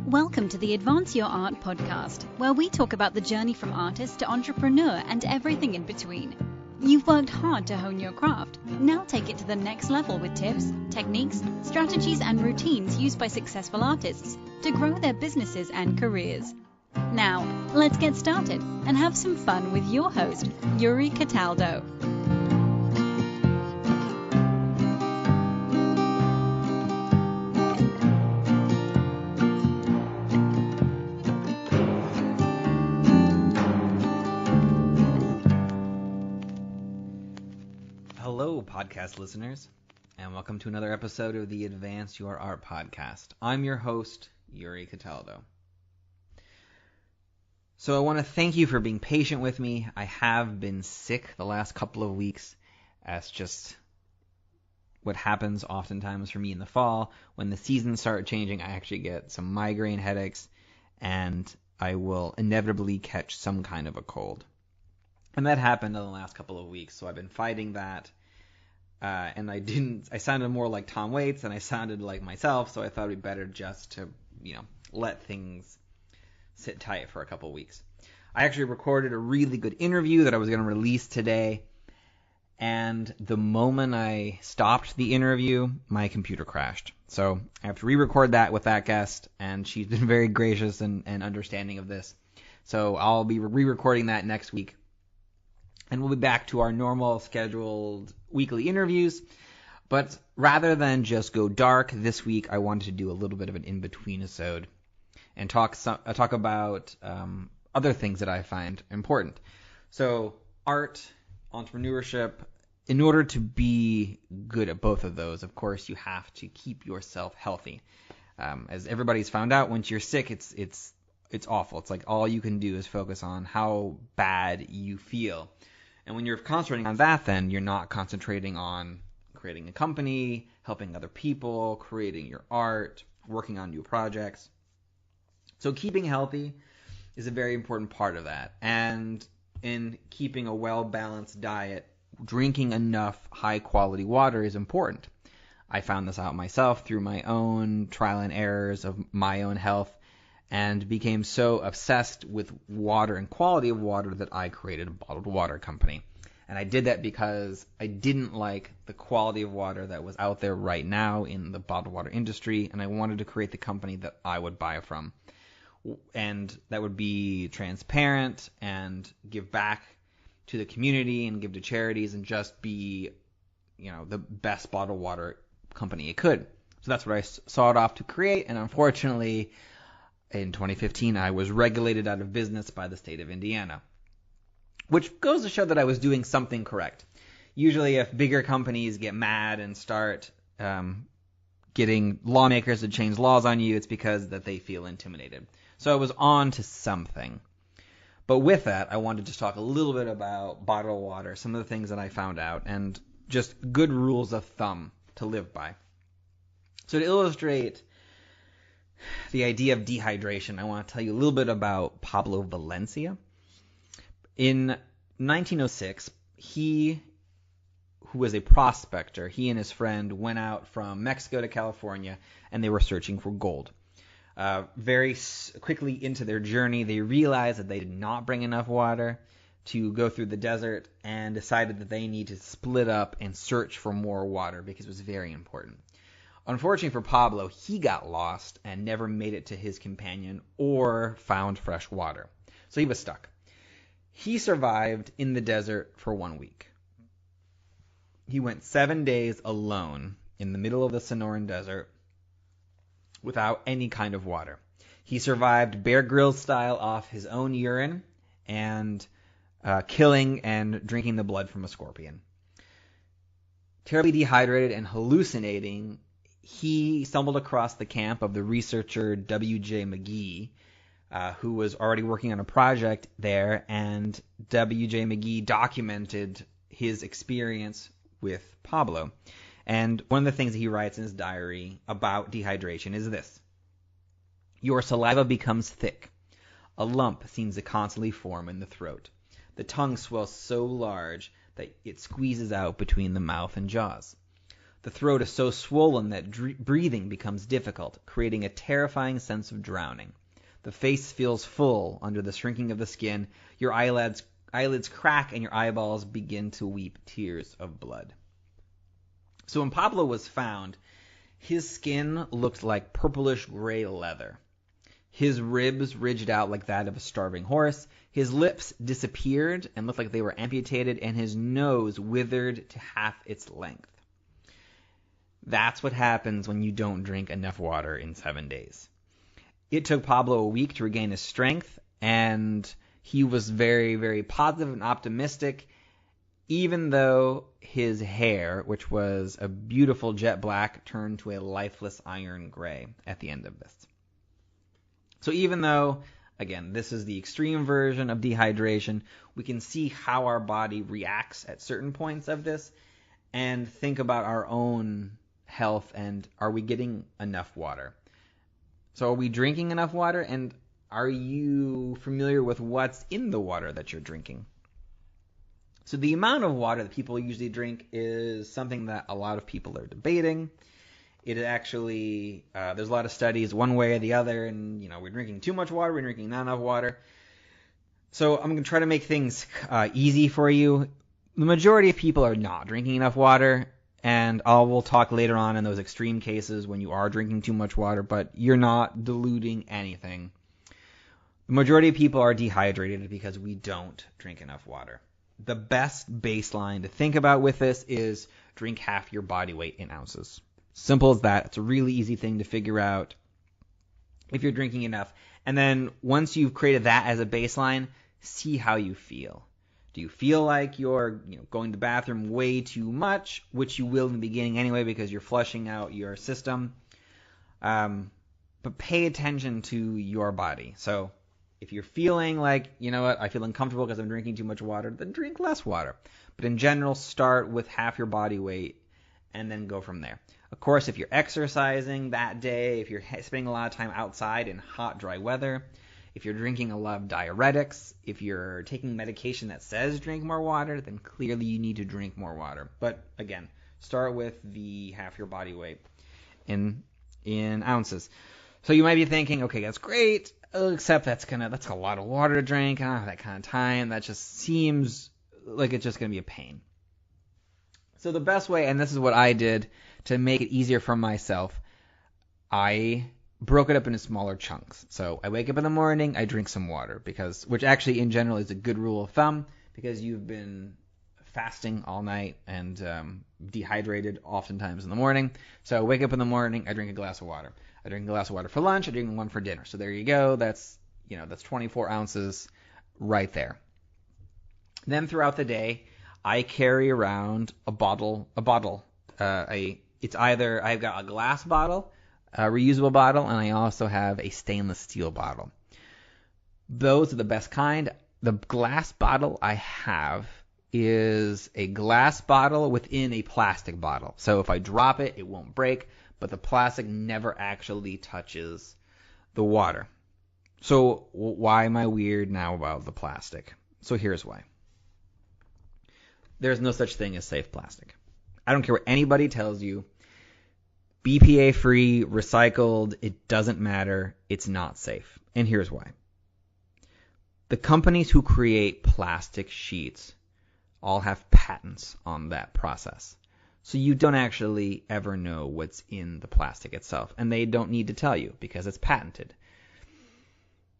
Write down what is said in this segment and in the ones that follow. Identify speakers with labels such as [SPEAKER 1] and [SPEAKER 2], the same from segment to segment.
[SPEAKER 1] Welcome to the Advance Your Art podcast, where we talk about the journey from artist to entrepreneur and everything in between. You've worked hard to hone your craft. Now take it to the next level with tips, techniques, strategies, and routines used by successful artists to grow their businesses and careers. Now, let's get started and have some fun with your host, Yuri Cataldo.
[SPEAKER 2] Hello, podcast listeners, and welcome to another episode of the Advance Your Art podcast. I'm your host, Yuri Cataldo. So I want to thank you for being patient with me. I have been sick the last couple of weeks. That's just what happens oftentimes for me in the fall. When the seasons start changing, I actually get some migraine headaches, and I will inevitably catch some kind of a cold. And that happened in the last couple of weeks, so I've been fighting that. And I sounded more like Tom Waits than I sounded like myself, so I thought it'd be better just to, let things sit tight for a couple weeks. I actually recorded a really good interview that I was going to release today, and the moment I stopped the interview, my computer crashed. So I have to re-record that with that guest, and she's been very gracious and understanding of this. So I'll be re-recording that next week. And we'll be back to our normal scheduled weekly interviews. But rather than just go dark this week, I wanted to do a little bit of an in-between episode and talk about other things that I find important. So art, entrepreneurship. In order to be good at both of those, of course, you have to keep yourself healthy. As everybody's found out, once you're sick, it's awful. It's like all you can do is focus on how bad you feel. And when you're concentrating on that, then you're not concentrating on creating a company, helping other people, creating your art, working on new projects. So keeping healthy is a very important part of that. And in keeping a well-balanced diet, drinking enough high-quality water is important. I found this out myself through my own trial and errors of my own health, and became so obsessed with water and quality of water that I created a bottled water company. And I did that because I didn't like the quality of water that was out there right now in the bottled water industry, and I wanted to create the company that I would buy from. And that would be transparent and give back to the community and give to charities and just be, the best bottled water company it could. So that's what I sought off to create, and unfortunately, in 2015, I was regulated out of business by the state of Indiana, which goes to show that I was doing something correct. Usually, if bigger companies get mad and start getting lawmakers to change laws on you, it's because that they feel intimidated. So I was on to something. But with that, I wanted to talk a little bit about bottled water, some of the things that I found out, and just good rules of thumb to live by. So to illustrate the idea of dehydration, I want to tell you a little bit about Pablo Valencia. In 1906, he, who was a prospector, he and his friend went out from Mexico to California, and they were searching for gold. Very quickly into their journey, they realized that they did not bring enough water to go through the desert, and decided that they need to split up and search for more water because it was very important. Unfortunately for Pablo, he got lost and never made it to his companion or found fresh water. So he was stuck. He survived in the desert for 1 week. He went 7 days alone in the middle of the Sonoran Desert without any kind of water. He survived Bear Grylls style off his own urine and killing and drinking the blood from a scorpion. Terribly dehydrated and hallucinating, he stumbled across the camp of the researcher W.J. McGee, who was already working on a project there, and W.J. McGee documented his experience with Pablo. And one of the things that he writes in his diary about dehydration is this: "Your saliva becomes thick. A lump seems to constantly form in the throat. The tongue swells so large that it squeezes out between the mouth and jaws. The throat is so swollen that breathing becomes difficult, creating a terrifying sense of drowning. The face feels full under the shrinking of the skin. Your eyelids crack and your eyeballs begin to weep tears of blood. So when Pablo was found, his skin looked like purplish gray leather. His ribs ridged out like that of a starving horse. His lips disappeared and looked like they were amputated, and his nose withered to half its length. That's what happens when you don't drink enough water in 7 days. It took Pablo a week to regain his strength, and he was very, very positive and optimistic, even though his hair, which was a beautiful jet black, turned to a lifeless iron gray at the end of this. So even though, again, this is the extreme version of dehydration, we can see how our body reacts at certain points of this and think about our own health and are we getting enough water? So are we drinking enough water, and are you familiar with what's in the water that you're drinking? So the amount of water that people usually drink is something that a lot of people are debating. It actually, there's a lot of studies one way or the other, and we're drinking too much water, we're drinking not enough water. So I'm going to try to make things easy for you. The majority of people are not drinking enough water, and we'll talk later on in those extreme cases when you are drinking too much water, but you're not diluting anything. The majority of people are dehydrated because we don't drink enough water. The best baseline to think about with this is drink half your body weight in ounces. Simple as that. It's a really easy thing to figure out if you're drinking enough. And then once you've created that as a baseline, see how you feel. Do you feel like you're going to the bathroom way too much, which you will in the beginning anyway because you're flushing out your system? But pay attention to your body. So if you're feeling like, I feel uncomfortable because I'm drinking too much water, then drink less water. But in general, start with half your body weight and then go from there. Of course, if you're exercising that day, if you're spending a lot of time outside in hot, dry weather, if you're drinking a lot of diuretics, if you're taking medication that says drink more water, then clearly you need to drink more water. But again, start with the half your body weight in ounces. So you might be thinking, okay, that's great, except that's a lot of water to drink. I don't have that kind of time. That just seems like it's just going to be a pain. So the best way, and this is what I did to make it easier for myself, I broke it up into smaller chunks. So I wake up in the morning, I drink some water, which actually in general is a good rule of thumb because you've been fasting all night and dehydrated oftentimes in the morning. So I wake up in the morning, I drink a glass of water. I drink a glass of water for lunch, I drink one for dinner. So there you go. That's 24 ounces right there. Then throughout the day, I carry around a bottle. It's either I've got a glass bottle, a reusable bottle, and I also have a stainless steel bottle. Those are the best kind. The glass bottle I have is a glass bottle within a plastic bottle. So if I drop it, it won't break, but the plastic never actually touches the water. So why am I weird now about the plastic? So here's why. There's no such thing as safe plastic. I don't care what anybody tells you. BPA free, recycled, it doesn't matter. It's not safe. And here's why. The companies who create plastic sheets all have patents on that process. So you don't actually ever know what's in the plastic itself. And they don't need to tell you because it's patented.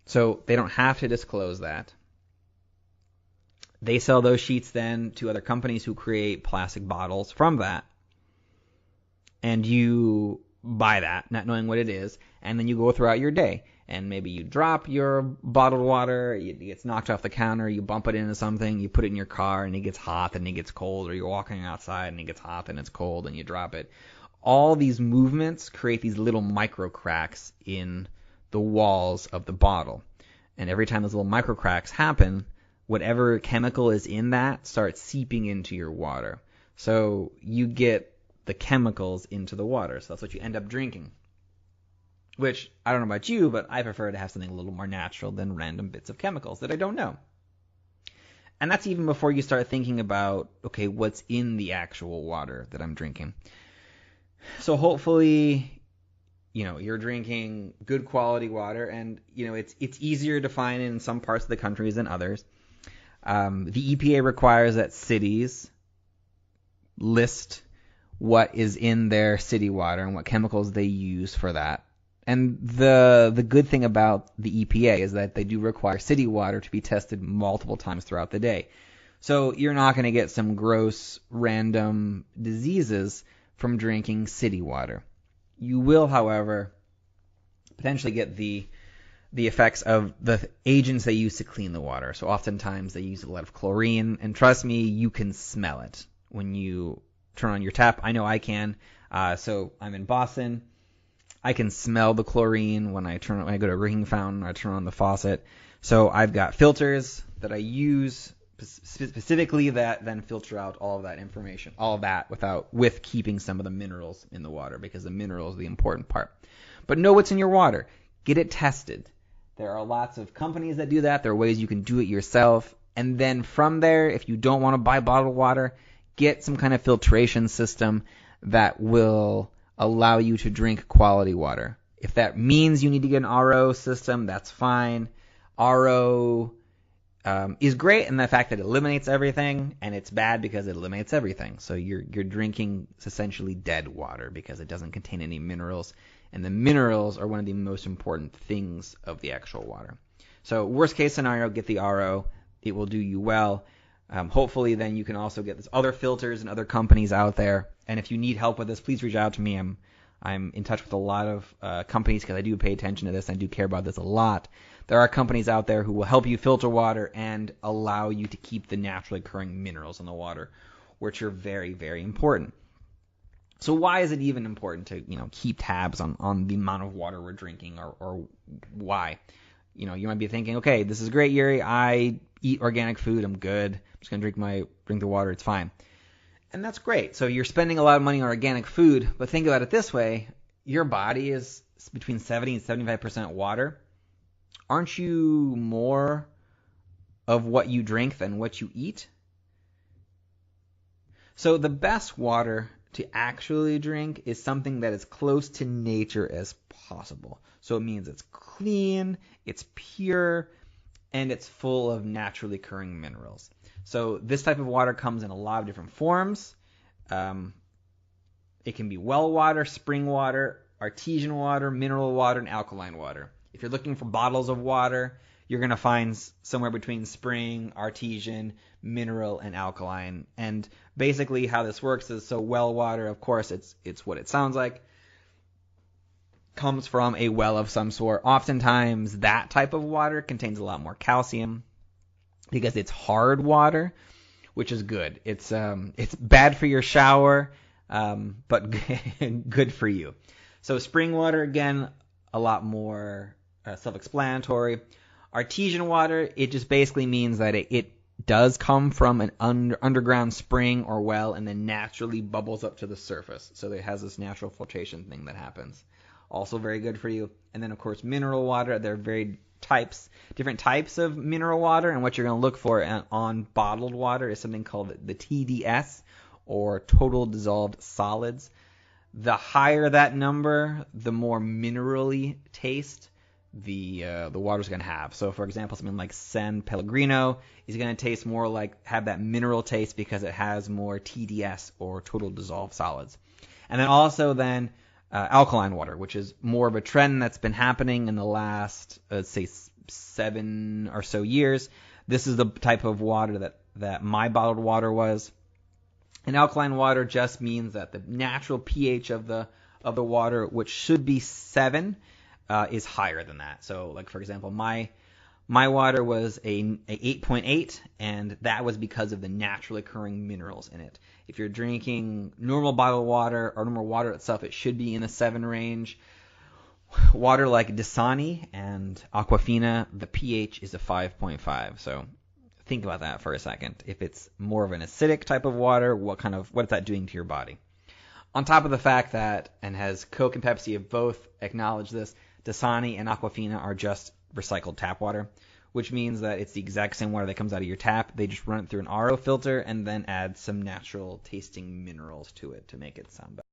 [SPEAKER 2] So they don't have to disclose that. They sell those sheets then to other companies who create plastic bottles from that. And you buy that, not knowing what it is, and then you go throughout your day. And maybe you drop your bottled water, it gets knocked off the counter, you bump it into something, you put it in your car, and it gets hot and it gets cold, or you're walking outside and it gets hot and it's cold and you drop it. All these movements create these little micro cracks in the walls of the bottle. And every time those little micro cracks happen, whatever chemical is in that starts seeping into your water. So you get the chemicals into the water. So that's what you end up drinking. Which, I don't know about you, but I prefer to have something a little more natural than random bits of chemicals that I don't know. And that's even before you start thinking about, okay, what's in the actual water that I'm drinking. So hopefully, you're drinking good quality water, and it's easier to find in some parts of the country than others. The EPA requires that cities list what is in their city water and what chemicals they use for that. And the good thing about the EPA is that they do require city water to be tested multiple times throughout the day. So you're not going to get some gross random diseases from drinking city water. You will, however, potentially get the effects of the agents they use to clean the water. So oftentimes they use a lot of chlorine, and trust me, you can smell it when you turn on your tap. I know I can. So I'm in Boston. I can smell the chlorine when I go to a drinking fountain. I turn on the faucet. So I've got filters that I use specifically that then filter out all of that information, all of that with keeping some of the minerals in the water, because the minerals are the important part. But know what's in your water. Get it tested. There are lots of companies that do that. There are ways you can do it yourself. And then from there, if you don't want to buy bottled water, get some kind of filtration system that will allow you to drink quality water. If that means you need to get an RO system, that's fine. RO is great in the fact that it eliminates everything, and it's bad because it eliminates everything. So you're drinking essentially dead water because it doesn't contain any minerals, and the minerals are one of the most important things of the actual water. So worst case scenario, get the RO. It will do you well. Hopefully then you can also get this other filters and other companies out there. And if you need help with this, please reach out to me. I'm in touch with a lot of companies because I do pay attention to this. And I do care about this a lot. There are companies out there who will help you filter water and allow you to keep the naturally occurring minerals in the water, which are very, very important. So why is it even important to keep tabs on the amount of water we're drinking, or why? You might be thinking, okay, this is great, Yuri. I eat organic food. I'm good. I'm just gonna drink the water. It's fine. And that's great. So you're spending a lot of money on organic food, but think about it this way. Your body is between 70 and 75% water. Aren't you more of what you drink than what you eat? So the best water to actually drink is something that is close to nature as possible. So it means it's clean, it's pure, and it's full of naturally occurring minerals. So this type of water comes in a lot of different forms. It can be well water, spring water, artesian water, mineral water, and alkaline water. If you're looking for bottles of water, you're going to find somewhere between spring, artesian, mineral, and alkaline. And basically how this works is, so well water, of course, it's what it sounds like, comes from a well of some sort. Oftentimes that type of water contains a lot more calcium because it's hard water, which is good. It's bad for your shower, but good for you. So spring water, again, a lot more self-explanatory. Artesian water, it just basically means that it does come from an underground spring or well and then naturally bubbles up to the surface. So it has this natural filtration thing that happens. Also very good for you. And then, of course, mineral water. There are different types of mineral water, and what you're going to look for on bottled water is something called the TDS, or total dissolved solids. The higher that number, the more minerally taste the water's going to have. So, for example, something like San Pellegrino is going to taste more have that mineral taste because it has more TDS, or total dissolved solids. And then also alkaline water, which is more of a trend that's been happening in the last, let's say, 7 or so years. This is the type of water that my bottled water was. And alkaline water just means that the natural pH of the water, which should be 7, is higher than that. So, for example, my water was a 8.8, and that was because of the naturally occurring minerals in it. If you're drinking normal bottled water or normal water itself, it should be in the 7 range. Water like Dasani and Aquafina, the pH is a 5.5. So think about that for a second. If it's more of an acidic type of water, what's that doing to your body? On top of the fact that, and has Coke and Pepsi have both acknowledged this, Dasani and Aquafina are just recycled tap water, which means that it's the exact same water that comes out of your tap. They just run it through an RO filter and then add some natural tasting minerals to it to make it sound better.